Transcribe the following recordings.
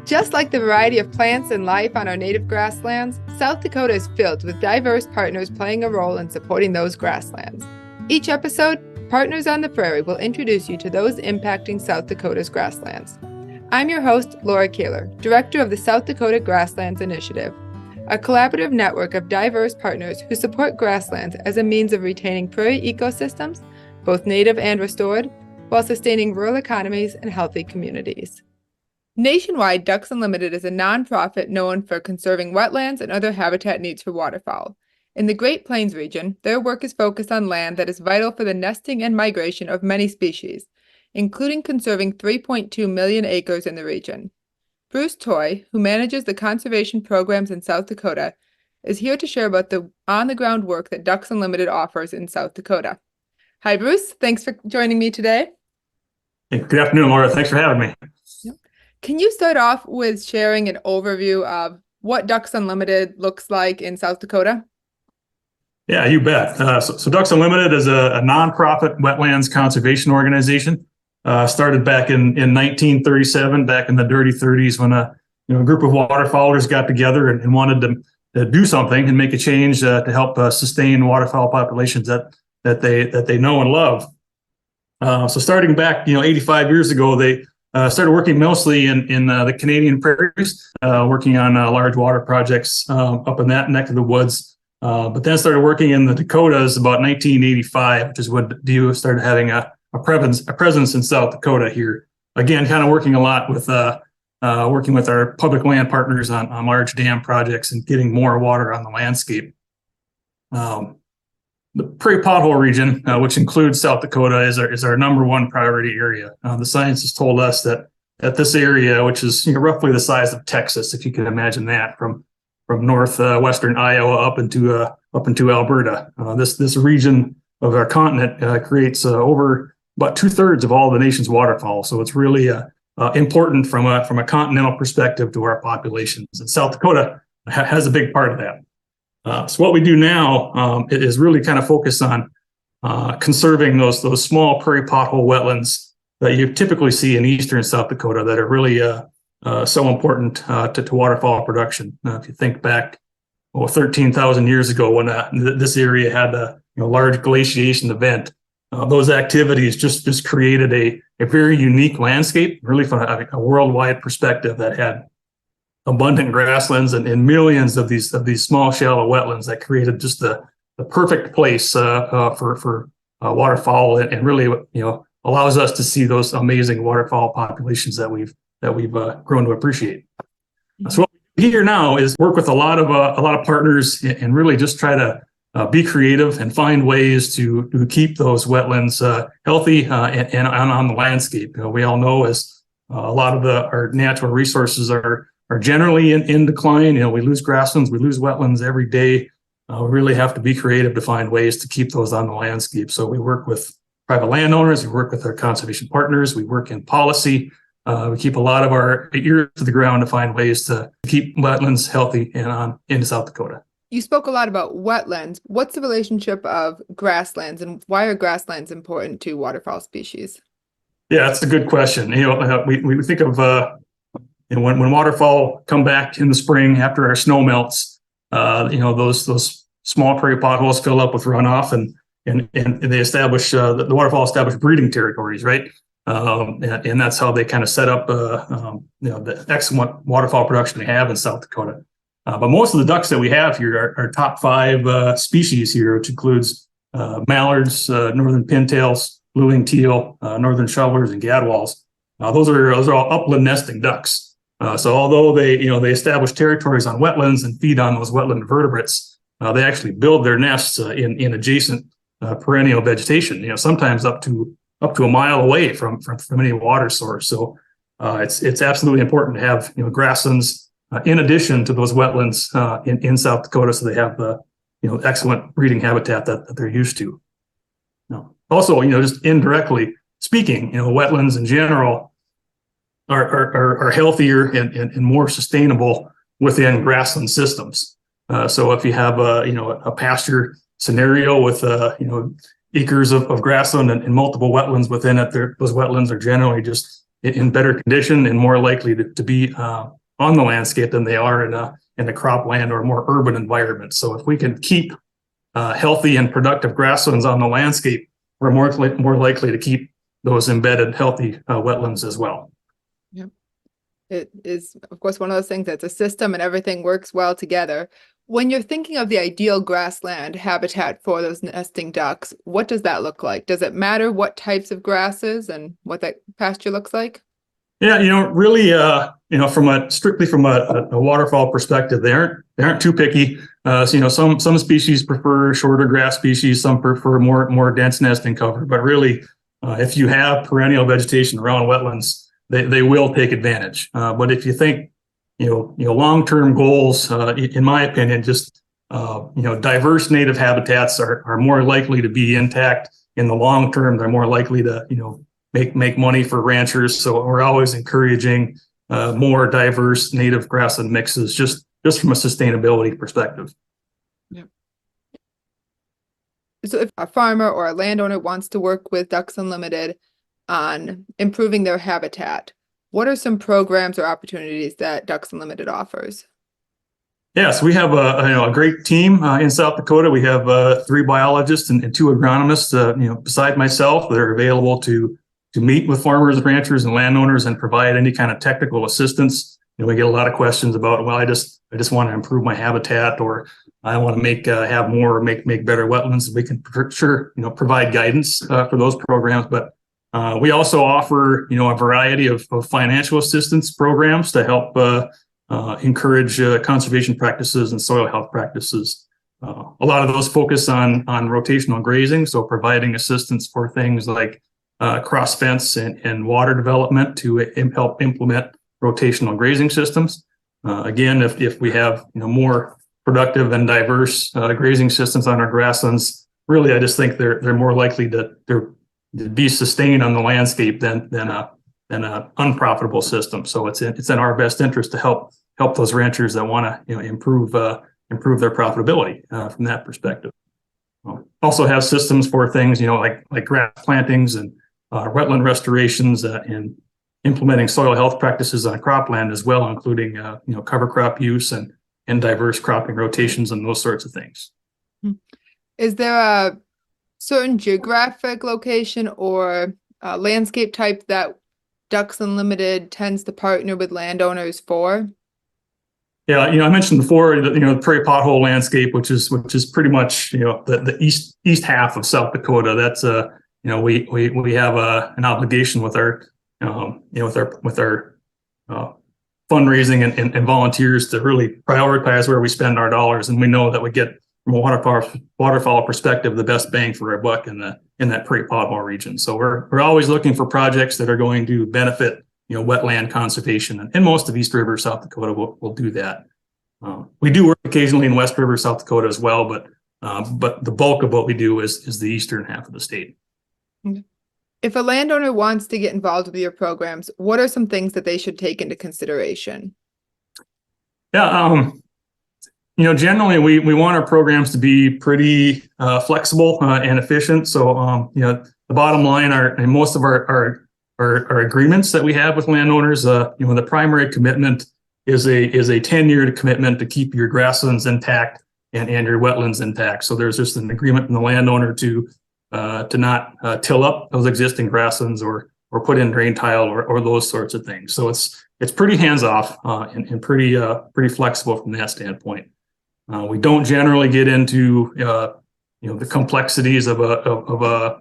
Just like the variety of plants and life on our native grasslands, South Dakota is filled with diverse partners playing a role in supporting those grasslands. Each episode, Partners on the Prairie will introduce you to those impacting South Dakota's grasslands. I'm your host, Laura Kaler, Director of the South Dakota Grasslands Initiative, a collaborative network of diverse partners who support grasslands as a means of retaining prairie ecosystems, both native and restored, while sustaining rural economies and healthy communities. Nationwide, Ducks Unlimited is a nonprofit known for conserving wetlands and other habitat needs for waterfowl. In the Great Plains region, their work is focused on land that is vital for the nesting and migration of many species, including conserving 3.2 million acres in the region. Bruce Toy, who manages the conservation programs in South Dakota, is here to share about the on-the-ground work that Ducks Unlimited offers in South Dakota. Hi, Bruce. Thanks for joining me today. Hey, good afternoon, Laura. Thanks for having me. Can you start off with sharing an overview of what Ducks Unlimited looks like in South Dakota? Yeah, you bet. So Ducks Unlimited is a nonprofit wetlands conservation organization. Started back in 1937, back in the dirty 30s, when a group of waterfowlers got together and wanted to do something and make a change to help sustain waterfowl populations that they know and love. So starting back 85 years ago, they started working mostly in the Canadian prairies, working on large water projects up in that neck of the woods. But then started working in the Dakotas about 1985, which is when DU started having a presence in South Dakota here. Again, kind of working a lot with working with our public land partners on large dam projects and getting more water on the landscape. The Prairie pothole region, which includes South Dakota, is our number one priority area. The science has told us that this area, which is roughly the size of Texas, if you can imagine that, from northwestern Iowa up into Alberta, this region of our continent creates over about 2/3 of all the nation's waterfowl. So it's really important from a continental perspective to our populations, and South Dakota has a big part of that. So what we do now is really kind of focus on conserving those small prairie pothole wetlands that you typically see in eastern South Dakota that are really so important to waterfowl production. If you think back 13,000 years ago when this area had a large glaciation event, those activities just created a very unique landscape, really from a worldwide perspective, that had abundant grasslands and millions of these small shallow wetlands that created just the perfect place for waterfowl, and really allows us to see those amazing waterfowl populations that we've grown to appreciate. So what we do here now is work with a lot of partners and really just try to be creative and find ways to keep those wetlands healthy and on the landscape. We all know as a lot of our natural resources are generally in decline. We lose grasslands, we lose wetlands every day. We really have to be creative to find ways to keep those on the landscape. So we work with private landowners, we work with our conservation partners, we work in policy. We keep a lot of our ears to the ground to find ways to keep wetlands healthy and on into South Dakota. You spoke a lot about wetlands. What's the relationship of grasslands, and why are grasslands important to waterfowl species? Yeah, that's a good question. We think of when waterfowl come back in the spring after our snow melts, those small prairie potholes fill up with runoff, and they establish the waterfowl establish breeding territories, right? And that's how they kind of set up the excellent waterfowl production we have in South Dakota. But most of the ducks that we have here are top 5 species here, which includes mallards, northern pintails, blue-winged teal, northern shovelers, and gadwalls. Those are all upland nesting ducks. So although they establish territories on wetlands and feed on those wetland vertebrates, they actually build their nests in adjacent perennial vegetation. Sometimes up to a mile away from any water source. So it's absolutely important to have grasslands in addition to those wetlands in South Dakota, so they have the excellent breeding habitat that they're used to. Also, just indirectly speaking, wetlands in general are healthier and more sustainable within grassland systems. So if you have a pasture scenario with acres of grassland and multiple wetlands within it, those wetlands are generally just in better condition and more likely to be on the landscape than they are in a cropland or more urban environment. So if we can keep healthy and productive grasslands on the landscape, we're more likely to keep those embedded healthy wetlands as well. Yeah. It is, of course, one of those things that's a system and everything works well together. When you're thinking of the ideal grassland habitat for those nesting ducks, what does that look like? Does it matter what types of grasses and what that pasture looks like? Yeah, really, strictly from a waterfowl perspective, they aren't too picky. So, some species prefer shorter grass species, some prefer more dense nesting cover. But really, if you have perennial vegetation around wetlands, they will take advantage. But if you think, long-term goals, in my opinion, just diverse native habitats are more likely to be intact in the long term. They're more likely to make money for ranchers. So we're always encouraging more diverse native grassland mixes, just from a sustainability perspective. Yeah. So if a farmer or a landowner wants to work with Ducks Unlimited on improving their habitat, what are some programs or opportunities that Ducks Unlimited offers? Yes, we have a great team in South Dakota. We have 3 biologists and 2 agronomists, beside myself, that are available to meet with farmers, ranchers, and landowners and provide any kind of technical assistance. We get a lot of questions about, well, I just want to improve my habitat, or I want to have more, make better wetlands. We can for sure provide guidance for those programs, but we also offer a variety of financial assistance programs to help encourage conservation practices and soil health practices. A lot of those focus on rotational grazing, so providing assistance for things like cross fence and water development to help implement rotational grazing systems. Again, if we have more productive and diverse grazing systems on our grasslands, really, I just think they're more likely to be sustained on the landscape than an unprofitable system. So it's in our best interest to help those ranchers that want to improve their profitability from that perspective. Also have systems for things like grass plantings and wetland restorations and implementing soil health practices on cropland as well, including cover crop use and diverse cropping rotations and those sorts of things. Is there a certain geographic location or landscape type that Ducks Unlimited tends to partner with landowners for? Yeah, I mentioned before the prairie pothole landscape, which is pretty much the east half of South Dakota. That's we have an obligation with our fundraising and volunteers to really prioritize where we spend our dollars, and we know that we get, from a waterfowl perspective, the best bang for our buck in that prairie pothole region. So we're always looking for projects that are going to benefit wetland conservation, and most of East River, South Dakota will do that. We do work occasionally in West River, South Dakota as well, but the bulk of what we do is the eastern half of the state. If a landowner wants to get involved with your programs, what are some things that they should take into consideration? Yeah, generally we want our programs to be pretty flexible and efficient. So, the bottom line and most of our agreements that we have with landowners, the primary commitment is a 10-year commitment to keep your grasslands intact and your wetlands intact. So there's just an agreement from the landowner to not till up those existing grasslands or put in drain tile or those sorts of things. So it's pretty hands off and pretty flexible from that standpoint. We don't generally get into the complexities of a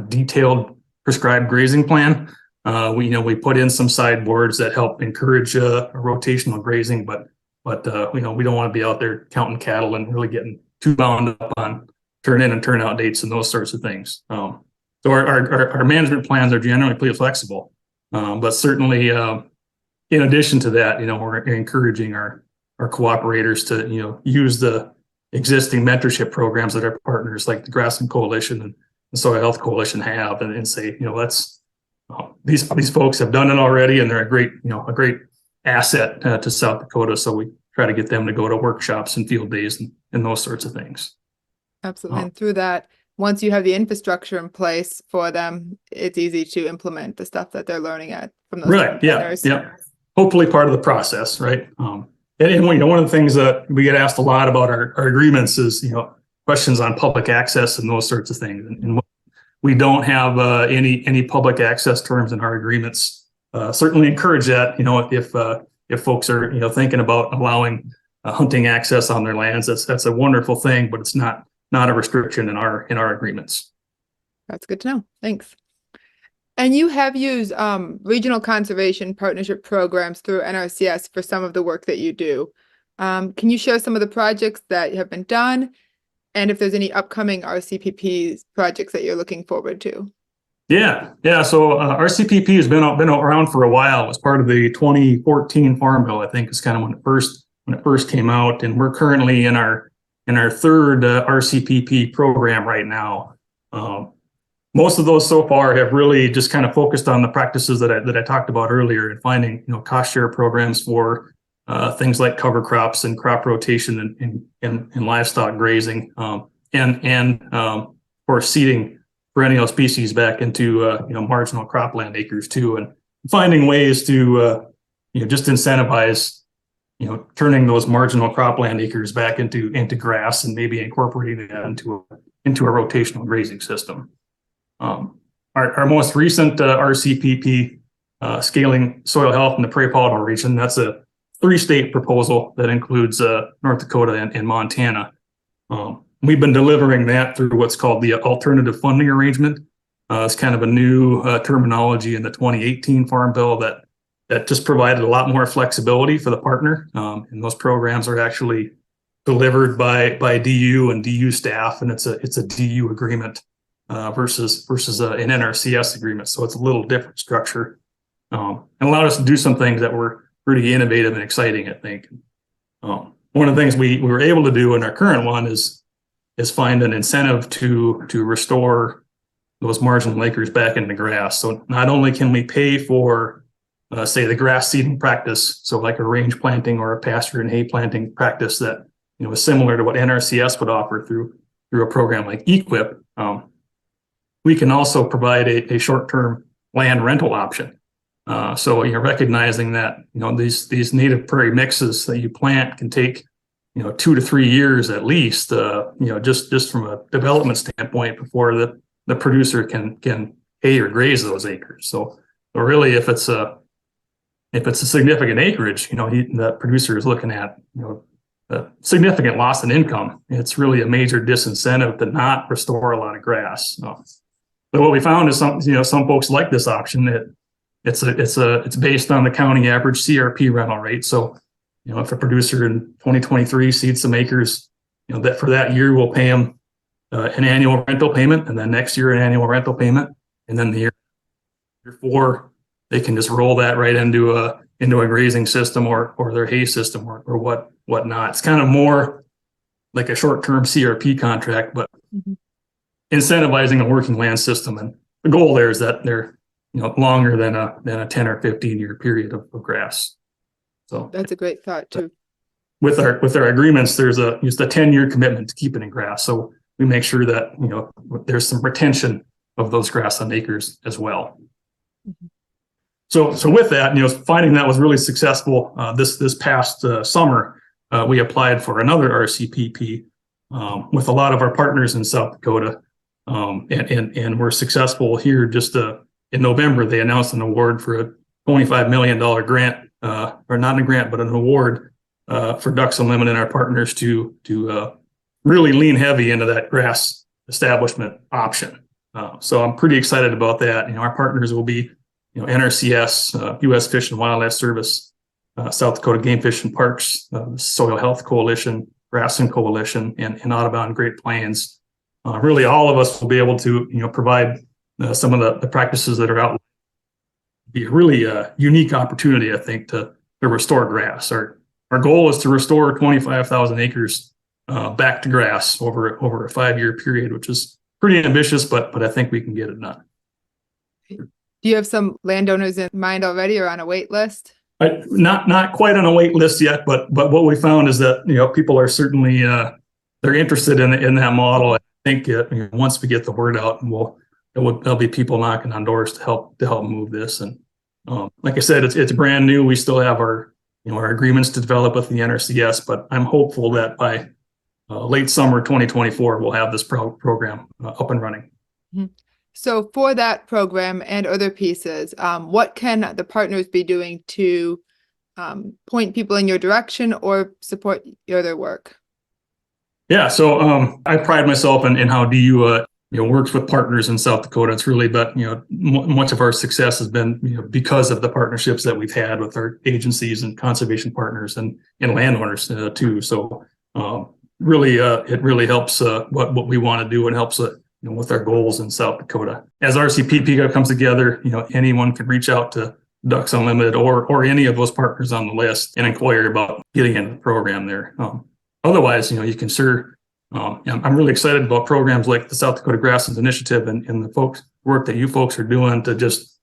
detailed prescribed grazing plan. We put in some sideboards that help encourage a rotational grazing, but we don't want to be out there counting cattle and really getting too bound up on turn in and turn out dates and those sorts of things. So our management plans are generally pretty flexible, but certainly in addition to that, we're encouraging our cooperators to use the existing mentorship programs that our partners like the Grassland Coalition and the Soil Health Coalition have, and say, these folks have done it already, and they're a great asset to South Dakota. So we try to get them to go to workshops and field days and those sorts of things. Absolutely. And through that, once you have the infrastructure in place for them, it's easy to implement the stuff that they're learning from those Right. Yeah. partners. Yeah. Hopefully part of the process. Right. And one of the things that we get asked a lot about our agreements is, questions on public access and those sorts of things. And we don't have any public access terms in our agreements. Certainly encourage that, if folks are, thinking about allowing hunting access on their lands, that's a wonderful thing, but it's not a restriction in our agreements. That's good to know. Thanks. And you have used regional conservation partnership programs through NRCS for some of the work that you do. Can you share some of the projects that have been done, and if there's any upcoming RCPP projects that you're looking forward to? Yeah. So RCPP has been around for a while. It was part of the 2014 Farm Bill, I think, is kind of when it first came out, and we're currently in our third RCPP program right now. Most of those so far have really just kind of focused on the practices that I talked about earlier, and finding cost share programs for things like cover crops and crop rotation and livestock grazing, and for seeding perennial species back into marginal cropland acres too, and finding ways to just incentivize turning those marginal cropland acres back into grass, and maybe incorporating that into a rotational grazing system. Our most recent RCPP, scaling soil health in the Prairie Polygon region, that's a 3-state proposal that includes North Dakota and Montana. We've been delivering that through what's called the alternative funding arrangement. It's kind of a new terminology in the 2018 Farm Bill that just provided a lot more flexibility for the partner. And those programs are actually delivered by DU and DU staff, and it's a DU agreement versus an NRCS agreement. So it's a little different structure, and allowed us to do some things that were pretty innovative and exciting, I think. One of the things we were able to do in our current one is find an incentive to restore those marginal acres back into grass. So not only can we pay for, say, the grass seeding practice, so like a range planting or a pasture and hay planting practice that is similar to what NRCS would offer through a program like EQIP. We can also provide a short-term land rental option. So you're recognizing that these native prairie mixes that you plant can take 2 to 3 years at least, just from a development standpoint before the producer can hay or graze those acres. So really, if it's a significant acreage, the producer is looking at a significant loss in income. It's really a major disincentive to not restore a lot of grass. But what we found is some folks like this option. It's based on the county average CRP rental rate. So if a producer in 2023 seeds some acres, that for that year we'll pay them an annual rental payment, and then next year an annual rental payment, and then the year 4 they can just roll that right into a grazing system or their hay system or whatnot. It's kind of more like a short-term CRP contract, but incentivizing a working land system. And the goal there is that they're longer than a 10 or 15 year period of grass. So that's a great thought too. With our agreements, there's just a 10-year commitment to keep it in grass. So we make sure that there's some retention of those grassland acres as well. So with that, finding that was really successful. This past summer, we applied for another RCPP with a lot of our partners in South Dakota, and we're successful here. Just in November, they announced an award for a $25 million grant, or not a grant, but an award for Ducks Unlimited and our partners to really lean heavy into that grass establishment option. So I'm pretty excited about that. Our partners will be NRCS, U.S. Fish and Wildlife Service, South Dakota Game Fish and Parks, Soil Health Coalition, Grassland Coalition, and Audubon Great Plains. Really, all of us will be able to provide some of the practices that are out. Be a really unique opportunity, I think, to restore grass. Our goal is to restore 25,000 acres back to grass over a 5-year period, which is pretty ambitious, but I think we can get it done. Do you have some landowners in mind already, or on a wait list? Not quite on a wait list yet, but what we found is that people are certainly they're interested in that model. think once we get the word out, there'll be people knocking on doors to help move this. And like I said, it's brand new. We still have our agreements to develop with the NRCS, but I'm hopeful that by late summer 2024, we'll have this program up and running. Mm-hmm. So for that program and other pieces, what can the partners be doing to point people in your direction or support your other work? Yeah, so I pride myself in how DU works with partners in South Dakota. It's really, but much of our success has been because of the partnerships that we've had with our agencies and conservation partners and landowners too. So really, it really helps what we want to do and helps with our goals in South Dakota. As RCPP comes together, anyone can reach out to Ducks Unlimited or any of those partners on the list and inquire about getting into the program there. Otherwise, you can sure. I'm really excited about programs like the South Dakota Grasslands Initiative and the work that you folks are doing to just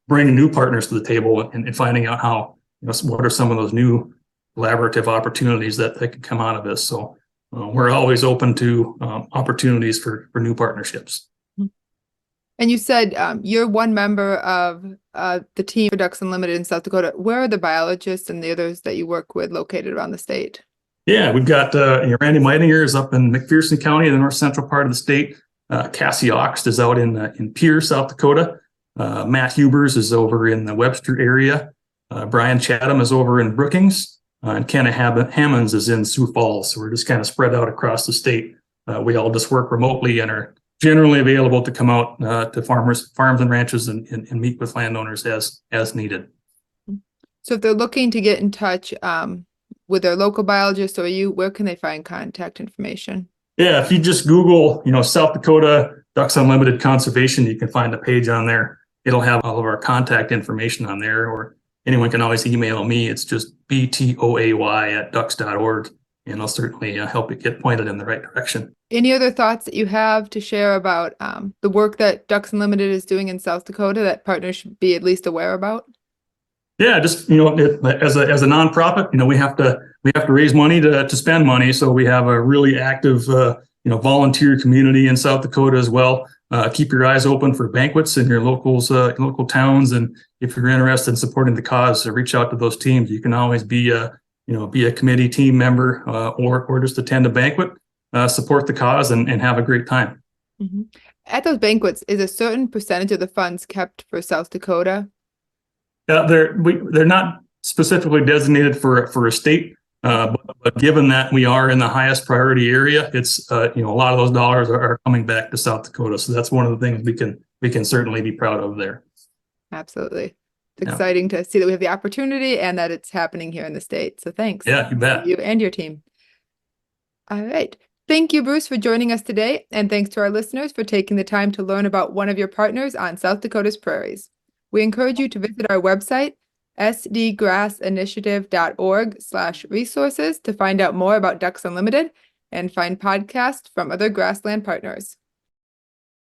bring new partners to the table and finding out how what are some of those new collaborative opportunities that can come out of this. So we're always open to opportunities for new partnerships. And you said you're one member of the team for Ducks Unlimited in South Dakota. Where are the biologists and the others that you work with located around the state? Yeah, we've got Randy Meidinger is up in McPherson County, the north central part of the state. Cassie Oxt is out in Pierre, South Dakota. Matt Hubers is over in the Webster area. Brian Chatham is over in Brookings. And Kenna Hammonds is in Sioux Falls. So we're just kind of spread out across the state. We all just work remotely and are generally available to come out to farms and ranches and meet with landowners as needed. So if they're looking to get in touch with their local biologist or you, where can they find contact information? Yeah, if you just Google, South Dakota Ducks Unlimited Conservation, you can find a page on there. It'll have all of our contact information on there, or anyone can always email me. It's just btoay@ducks.org, and I'll certainly help you get pointed in the right direction. Any other thoughts that you have to share about the work that Ducks Unlimited is doing in South Dakota that partners should be at least aware about? Yeah, just as a nonprofit, we have to raise money to spend money. So we have a really active volunteer community in South Dakota as well. Keep your eyes open for banquets in your local towns, and if you're interested in supporting the cause, reach out to those teams. You can always be a committee team member or just attend a banquet, support the cause, and have a great time. Mm-hmm. At those banquets, is a certain percentage of the funds kept for South Dakota? They're not specifically designated for a state, but given that we are in the highest priority area, it's a lot of those dollars are coming back to South Dakota. So that's one of the things we can certainly be proud of there. Absolutely. It's exciting to see that we have the opportunity and that it's happening here in the state. So thanks. Yeah, you bet. You and your team. All right. Thank you, Bruce, for joining us today. And thanks to our listeners for taking the time to learn about one of your partners on South Dakota's prairies. We encourage you to visit our website, sdgrassinitiative.org/resources to find out more about Ducks Unlimited and find podcasts from other grassland partners.